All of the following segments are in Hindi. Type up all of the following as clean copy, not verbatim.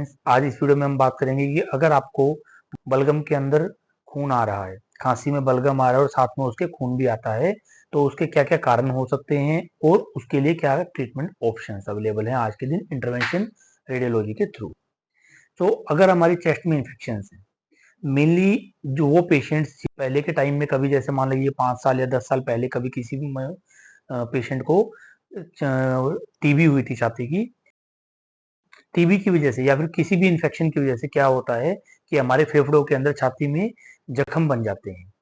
फ्रेंड्स, आज इस वीडियो में हम बात करेंगे कि अगर आपको बलगम के अंदर खून आ रहा है, खांसी में बलगम आ रहा है और साथ में उसके खून भी आता है, तो उसके क्या क्या कारण हो सकते हैं और उसके लिए क्या ट्रीटमेंट ऑप्शंस अवेलेबल हैं आज के दिन इंटरवेंशन रेडियोलॉजी के थ्रू। तो अगर हमारी चेस्ट में इन्फेक्शन है, मेनली जो वो पेशेंट्स पहले के टाइम में कभी जैसे मान लीजिए 5 साल या 10 साल पहले कभी किसी भी पेशेंट को टीबी हुई थी छाती की, टीबी की वजह से या फिर किसी भी इन्फेक्शन की वजह से क्या होता है कि हमारे फेफड़ों के अंदर छाती में जख्म बन जाते हैं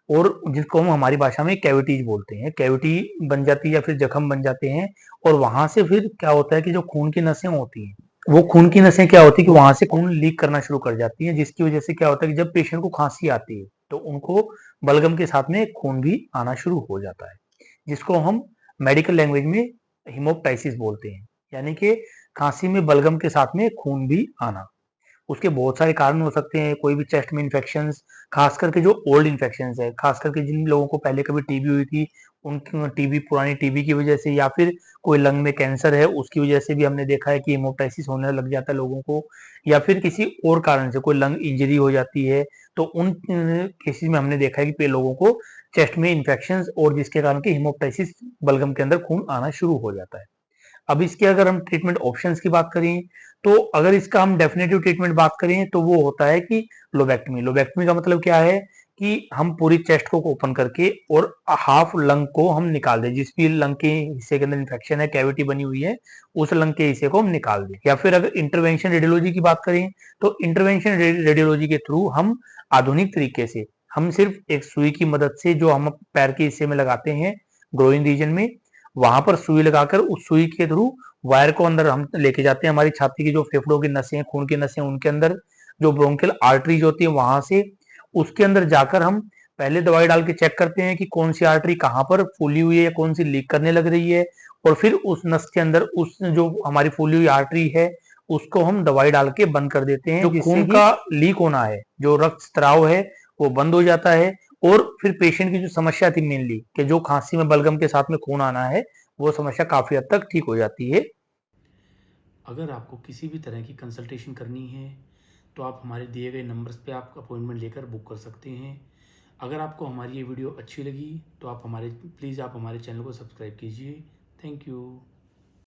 और जिसको हम हमारी भाषा में कैविटीज बोलते हैं। कैविटी बन जाती है या फिर जख्म बन जाते हैं और वहां से फिर क्या होता है कि जो खून की नसें होती हैं, वो खून की नसें क्या होती है कि वहां से खून लीक करना शुरू कर जाती है, जिसकी वजह से क्या होता है कि जब पेशेंट को खांसी आती है तो उनको बलगम के साथ में खून भी आना शुरू हो जाता है, जिसको हम मेडिकल लैंग्वेज में हिमोप्टाइसिस बोलते हैं, यानी कि खांसी में बलगम के साथ में खून भी आना। उसके बहुत सारे कारण हो सकते हैं, कोई भी चेस्ट में इन्फेक्शंस, खास करके जो ओल्ड इन्फेक्शंस है, खास करके जिन लोगों को पहले कभी टीबी हुई थी, उनकी टीबी पुरानी टीबी की वजह से, या फिर कोई लंग में कैंसर है उसकी वजह से भी हमने देखा है कि हेमोप्टाइसिस होने लग जाता है लोगों को, या फिर किसी और कारण से कोई लंग इंजरी हो जाती है, तो उन केसेस में हमने देखा है कि लोगों को चेस्ट में इन्फेक्शन और जिसके कारण की हेमोप्टाइसिस, बलगम के अंदर खून आना शुरू हो जाता है। अब इसके अगर हम ट्रीटमेंट ऑप्शंस की बात करें, तो अगर इसका हम डेफिनेटिव ट्रीटमेंट बात करें तो वो होता है कि लोबेक्टमी। लोबेक्टमी का मतलब क्या है कि हम पूरी चेस्ट को ओपन करके और हाफ लंग को हम निकाल दें, जिस भी लंग के हिस्से के अंदर इन्फेक्शन है, कैविटी बनी हुई है, उस लंग के हिस्से को हम निकाल दें। या फिर अगर इंटरवेंशन रेडियोलॉजी की बात करें तो इंटरवेंशन रेडियोलॉजी के थ्रू हम आधुनिक तरीके से हम सिर्फ एक सुई की मदद से जो हम पैर के हिस्से में लगाते हैं, ग्रोइन रीजन में, वहां पर सुई लगाकर उस सुई के थ्रू वायर को अंदर हम लेके जाते हैं हमारी छाती की जो फेफड़ों की नसें हैं, खून की नसें, उनके अंदर जो ब्रोंकियल आर्टरीज होती है वहां से उसके अंदर जाकर हम पहले दवाई डाल के चेक करते हैं कि कौन सी आर्टरी कहाँ पर फूली हुई है या कौन सी लीक करने लग रही है, और फिर उस नस के अंदर उस जो हमारी फूली हुई आर्टरी है उसको हम दवाई डाल के बंद कर देते हैं, जो खून का लीक होना है, जो रक्त स्त्राव है, वो बंद हो जाता है। और फिर पेशेंट की जो समस्या थी मेनली कि जो खांसी में बलगम के साथ में खून आना है, वो समस्या काफी हद तक ठीक हो जाती है। अगर आपको किसी भी तरह की कंसल्टेशन करनी है तो आप हमारे दिए गए नंबर्स पे आप अपॉइंटमेंट लेकर बुक कर सकते हैं। अगर आपको हमारी ये वीडियो अच्छी लगी तो आप हमारे चैनल को सब्सक्राइब कीजिए। Thank you.